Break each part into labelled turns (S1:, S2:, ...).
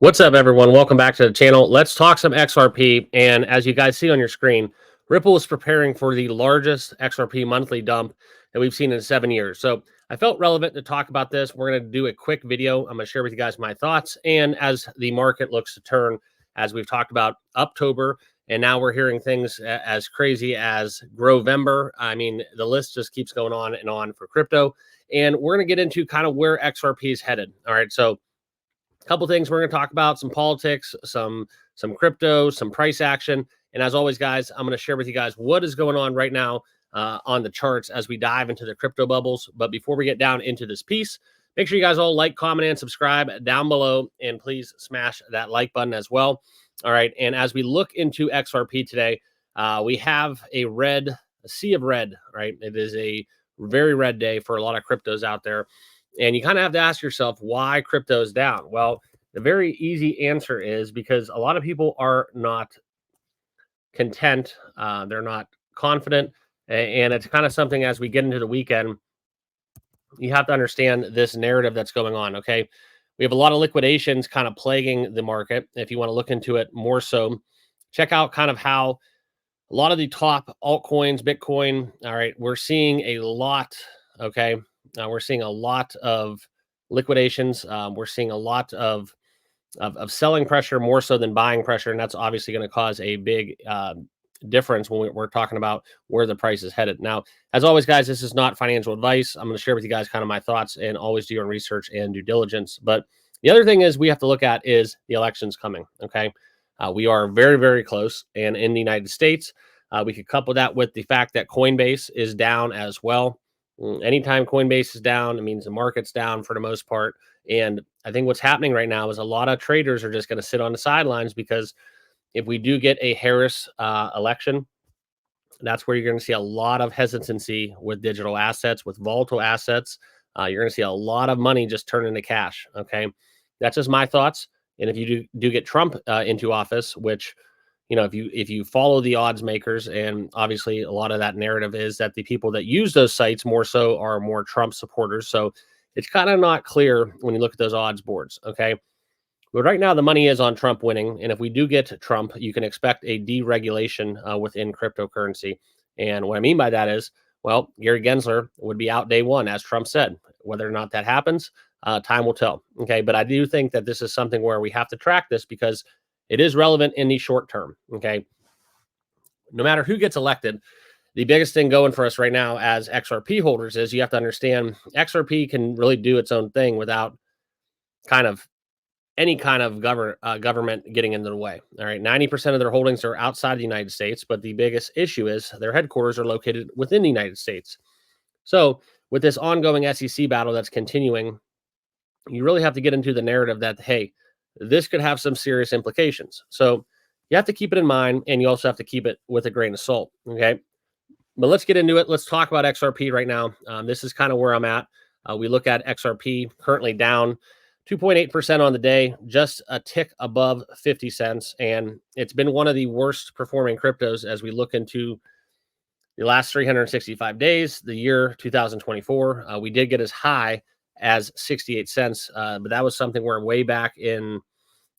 S1: What's up, everyone? Welcome back to the channel. Let's talk some XRP. And as you guys see on your screen, Ripple is preparing for the largest XRP monthly dump that we've seen in 7 years. So I felt relevant to talk about this. We're going to do a quick video. I'm going to share with you guys my thoughts. And as the market looks to turn, as we've talked about October, and now we're hearing things as crazy as Grovember. I mean, the list just keeps going on and on for crypto. And we're going to get into kind of where XRP is headed. All right. So couple things we're going to talk about: some politics, some crypto, some price action, and as always, guys, I'm going to share with you guys what is going on right now on the charts as we dive into the crypto bubbles. But before we get down into this piece, make sure you guys all like, comment, and subscribe down below, and please smash that like button as well. All right, and as we look into XRP today, we have a sea of red. Right, it is a very red day for a lot of cryptos out there. And you kind of have to ask yourself why crypto is down. Well, the very easy answer is because a lot of people are not content. They're not confident. And it's kind of something as we get into the weekend, you have to understand this narrative that's going on. Okay. We have a lot of liquidations kind of plaguing the market. If you want to look into it more so, check out kind of how a lot of the top altcoins, Bitcoin, all right, we're seeing a lot. Okay. We're seeing a lot of liquidations. We're seeing a lot of selling pressure more so than buying pressure. And that's obviously going to cause a big difference when we're talking about where the price is headed. Now, as always, guys, this is not financial advice. I'm going to share with you guys kind of my thoughts, and always do your own research and due diligence. But the other thing is we have to look at is the elections coming. Okay. We are very, very close. And in the United States, we could couple that with the fact that Coinbase is down as well. Anytime Coinbase is down, it means the market's down for the most part. And I think what's happening right now is a lot of traders are just going to sit on the sidelines, because if we do get a Harris election, that's where you're going to see a lot of hesitancy with digital assets, with volatile assets. You're going to see a lot of money just turn into cash. Okay. That's just my thoughts. And if you do get Trump into office, which, you know, if you follow the odds makers, and obviously a lot of that narrative is that the people that use those sites more so are more Trump supporters. So it's kind of not clear when you look at those odds boards. Okay. But right now the money is on Trump winning. And if we do get Trump, you can expect a deregulation within cryptocurrency. And what I mean by that is, well, Gary Gensler would be out day one, as Trump said. Whether or not that happens, time will tell. Okay. But I do think that this is something where we have to track this, because it is relevant in the short term. Okay. No matter who gets elected, the biggest thing going for us right now as XRP holders is you have to understand XRP can really do its own thing without kind of any kind of government getting into the way. All right. 90% of their holdings are outside the United States, but the biggest issue is their headquarters are located within the United States. So with this ongoing SEC battle that's continuing, you really have to get into the narrative that, hey, this could have some serious implications. So you have to keep it in mind, and you also have to keep it with a grain of salt. Okay. But let's get into it. Let's talk about XRP right now. This is kind of where I'm at. We look at XRP currently down 2.8% on the day, just a tick above 50 cents. And it's been one of the worst performing cryptos as we look into the last 365 days, the year 2024. We did get as high as 68 cents. But that was something where way back in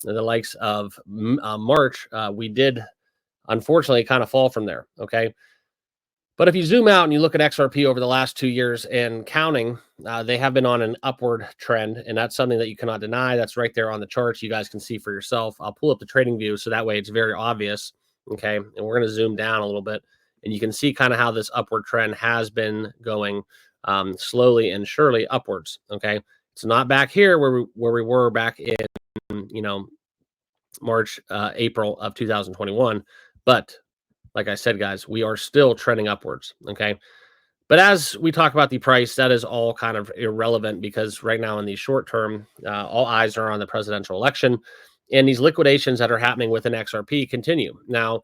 S1: the likes of March, we did unfortunately kind of fall from there. Okay. But if you zoom out and you look at XRP over the last 2 years and counting, they have been on an upward trend. And that's something that you cannot deny. That's right there on the charts. You guys can see for yourself. I'll pull up the trading view so that way it's very obvious. Okay. And we're going to zoom down a little bit, and you can see kind of how this upward trend has been going slowly and surely upwards. Okay. It's not back here where we were back in, March, April of 2021. But like I said, guys, we are still trending upwards. Okay. But as we talk about the price, that is all kind of irrelevant, because right now in the short term, all eyes are on the presidential election, and these liquidations that are happening within XRP continue. Now,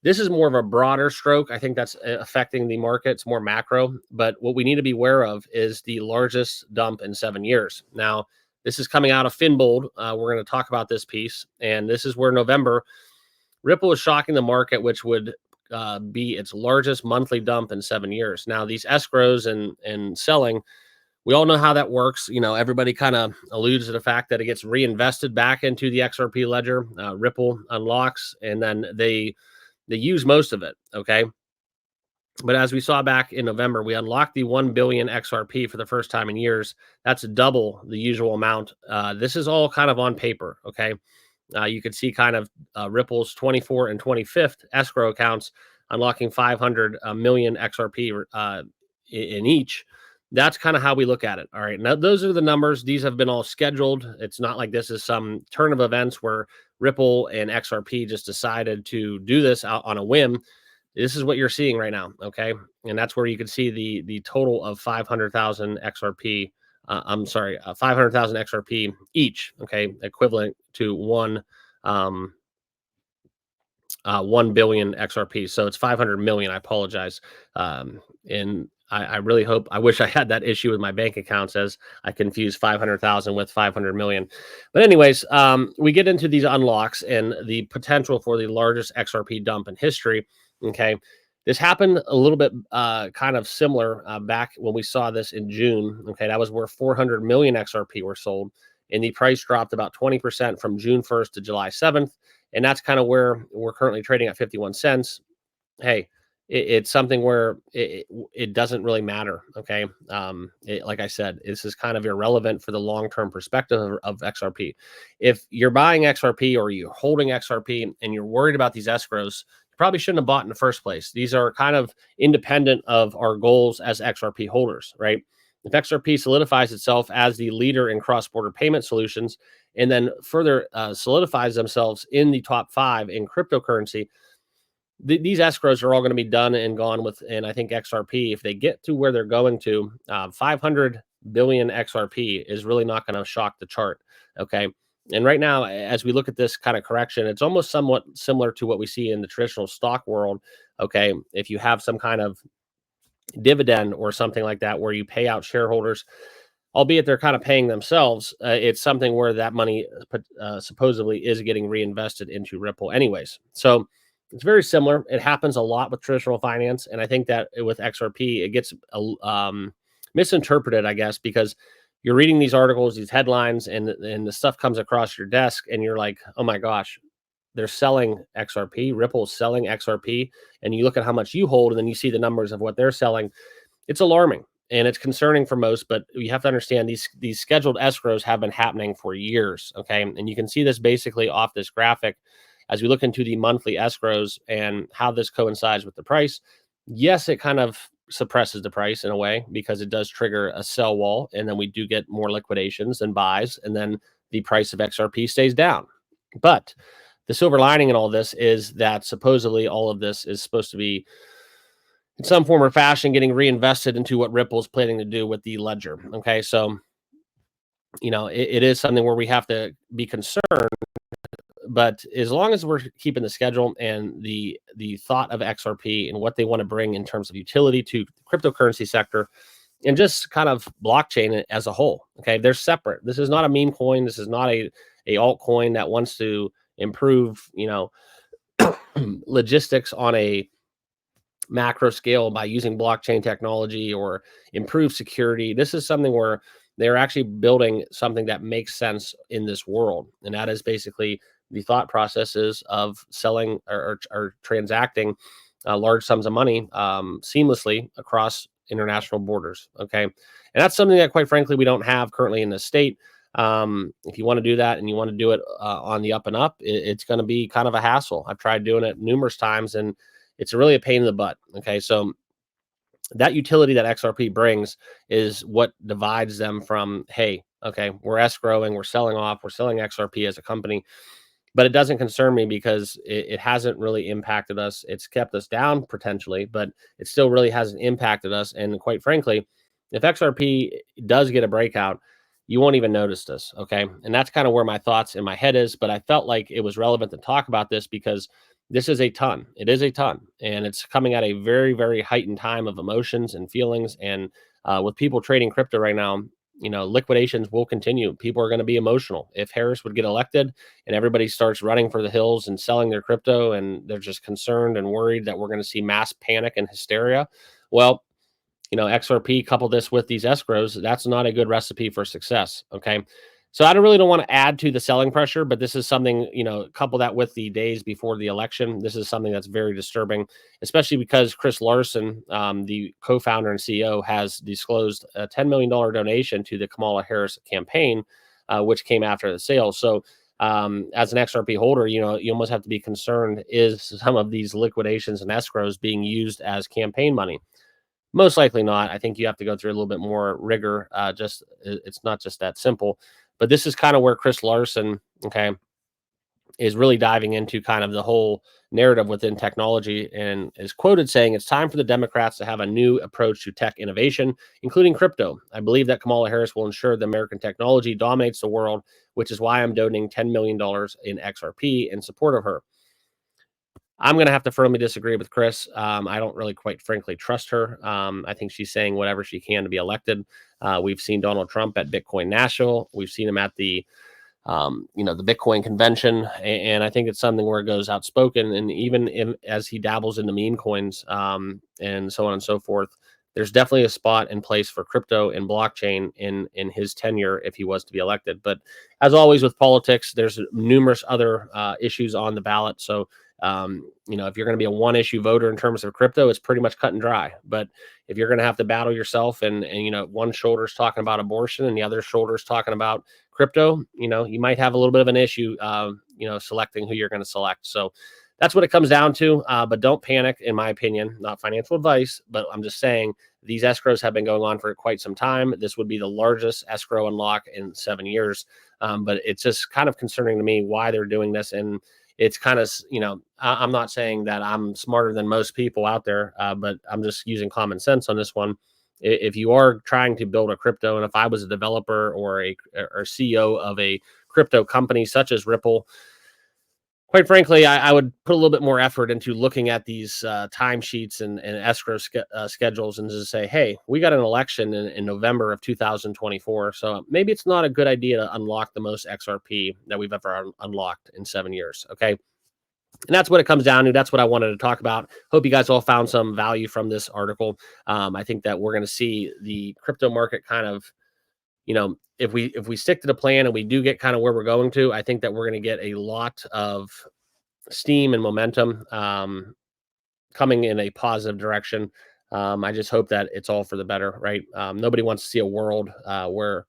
S1: this is more of a broader stroke. I think that's affecting the market. It's more macro. But what we need to be aware of is the largest dump in 7 years. Now, this is coming out of Finbold. We're going to talk about this piece. And this is where November, Ripple is shocking the market, which would be its largest monthly dump in 7 years. Now, these escrows and selling We all know how that works. Everybody kind of alludes to the fact that it gets reinvested back into the XRP ledger. Ripple unlocks, and then they use most of it. Okay. But as we saw back in November, we unlocked the 1 billion XRP for the first time in years. That's double the usual amount. This is all kind of on paper. Okay. You could see kind of Ripple's 24 and 25th escrow accounts unlocking 500 million XRP in each. That's kind of how we look at it. All right. Now, those are the numbers. These have been all scheduled. It's not like this is some turn of events where Ripple and XRP just decided to do this out on a whim. This is what you're seeing right now. Okay. And that's where you can see the total of 500,000 XRP. 500,000 XRP each. Okay. Equivalent to 1 billion XRP. So it's 500 million. I apologize. And I really hope, I wish I had that issue with my bank accounts as I confuse 500,000 with 500 million. But anyways, we get into these unlocks and the potential for the largest XRP dump in history. Okay. This happened a little bit kind of similar back when we saw this in June. Okay. That was where 400 million XRP were sold, and the price dropped about 20% from June 1st to July 7th. And that's kind of where we're currently trading at 51 cents. Hey, it's something where it doesn't really matter. Okay. Like I said, this is kind of irrelevant for the long-term perspective of XRP. If you're buying XRP or you're holding XRP and you're worried about these escrows, you probably shouldn't have bought in the first place. These are kind of independent of our goals as XRP holders, right? If XRP solidifies itself as the leader in cross-border payment solutions and then further solidifies themselves in the top 5 in cryptocurrency, these escrows are all going to be done and gone with. And I think XRP, if they get to where they're going to, 500 billion XRP is really not going to shock the chart. Okay. And right now, as we look at this kind of correction, it's almost somewhat similar to what we see in the traditional stock world. Okay. If you have some kind of dividend or something like that, where you pay out shareholders, albeit they're kind of paying themselves, it's something where that money supposedly is getting reinvested into Ripple anyways. So it's very similar. It happens a lot with traditional finance. And I think that with XRP, it gets misinterpreted, I guess, because you're reading these articles, these headlines, and the stuff comes across your desk and you're like, oh my gosh, they're selling XRP. Ripple's selling XRP. And you look at how much you hold and then you see the numbers of what they're selling. It's alarming and it's concerning for most, but you have to understand these scheduled escrows have been happening for years. Okay. And you can see this basically off this graphic as we look into the monthly escrows and how this coincides with the price. Yes, it kind of suppresses the price in a way because it does trigger a sell wall, and then we do get more liquidations and buys, and then the price of XRP stays down. But the silver lining in all this is that supposedly all of this is supposed to be in some form or fashion getting reinvested into what Ripple's planning to do with the ledger. Okay, so it is something where we have to be concerned. But as long as we're keeping the schedule and the thought of XRP and what they want to bring in terms of utility to the cryptocurrency sector and just kind of blockchain as a whole, okay, they're separate. This is not a meme coin. This is not a altcoin that wants to improve, logistics on a macro scale by using blockchain technology or improve security. This is something where they're actually building something that makes sense in this world, and that is basically the thought processes of selling or transacting large sums of money seamlessly across international borders. Okay. And that's something that, quite frankly, we don't have currently in the state. If you want to do that and you want to do it on the up and up, it's going to be kind of a hassle. I've tried doing it numerous times and it's really a pain in the butt. Okay. So that utility that XRP brings is what divides them from, hey, okay, we're escrowing, we're selling off, we're selling XRP as a company. But it doesn't concern me because it hasn't really impacted us. It's kept us down potentially, but it still really hasn't impacted us. And quite frankly, if XRP does get a breakout, you won't even notice this. Okay. And that's kind of where my thoughts in my head is. But I felt like it was relevant to talk about this because this is a ton. It is a ton. And it's coming at a very, very heightened time of emotions and feelings. And with people trading crypto right now, liquidations will continue. People are going to be emotional. If Harris would get elected and everybody starts running for the hills and selling their crypto and they're just concerned and worried that we're going to see mass panic and hysteria, well, XRP, couple this with these escrows, that's not a good recipe for success. Okay. So I don't want to add to the selling pressure, but this is something, couple that with the days before the election. This is something that's very disturbing, especially because Chris Larsen, the co-founder and CEO, has disclosed a $10 million donation to the Kamala Harris campaign, which came after the sale. So as an XRP holder, you almost have to be concerned, is some of these liquidations and escrows being used as campaign money? Most likely not. I think you have to go through a little bit more rigor. It's not just that simple. But this is kind of where Chris Larsen, okay, is really diving into kind of the whole narrative within technology, and is quoted saying, "It's time for the Democrats to have a new approach to tech innovation, including crypto. I believe that Kamala Harris will ensure that American technology dominates the world, which is why I'm donating $10 million in XRP in support of her." I'm going to have to firmly disagree with Chris. I don't really, quite frankly, trust her. I think she's saying whatever she can to be elected. We've seen Donald Trump at Bitcoin National. We've seen him at the the Bitcoin convention, and I think it's something where it goes outspoken, and even as he dabbles in the meme coins, and so on and so forth, there's definitely a spot and place for crypto and blockchain in his tenure if he was to be elected. But as always with politics, there's numerous other issues on the ballot. So if you're going to be a one issue voter in terms of crypto, it's pretty much cut and dry. But if you're going to have to battle yourself, and one shoulder's talking about abortion and the other shoulder's talking about crypto, you might have a little bit of an issue, selecting who you're going to select. So that's what it comes down to. But don't panic, in my opinion. Not financial advice, but I'm just saying these escrows have been going on for quite some time. This would be the largest escrow unlock in 7 years. But it's just kind of concerning to me why they're doing this. And it's kind of, I'm not saying that I'm smarter than most people out there, but I'm just using common sense on this one. If you are trying to build a crypto, and if I was a developer or a CEO of a crypto company such as Ripple, quite frankly, I would put a little bit more effort into looking at these timesheets and escrow schedules, and just say, hey, we got an election in November of 2024. So maybe it's not a good idea to unlock the most XRP that we've ever unlocked in 7 years. Okay. And that's what it comes down to. That's what I wanted to talk about. Hope you guys all found some value from this article. I think that we're going to see the crypto market kind of, if we stick to the plan and we do get kind of where we're going to, I think that we're going to get a lot of steam and momentum coming in a positive direction. I just hope that it's all for the better, right? Nobody wants to see a world where,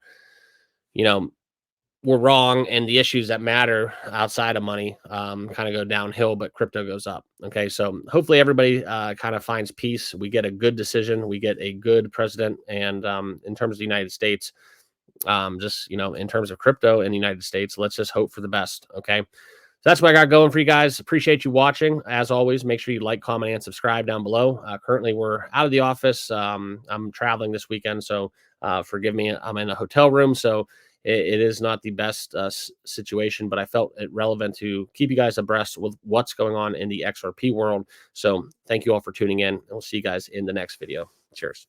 S1: we're wrong and the issues that matter outside of money kind of go downhill, but crypto goes up. Okay. So hopefully everybody kind of finds peace. We get a good decision. We get a good president. And in terms of the United States, in terms of crypto in the United States, let's just hope for the best. Okay. So that's what I got going for you guys. Appreciate you watching. As always, make sure you like, comment, and subscribe down below. Currently, we're out of the office. I'm traveling this weekend, so forgive me. I'm in a hotel room, so it is not the best situation, but I felt it relevant to keep you guys abreast with what's going on in the XRP world. So thank you all for tuning in, and we'll see you guys in the next video. Cheers.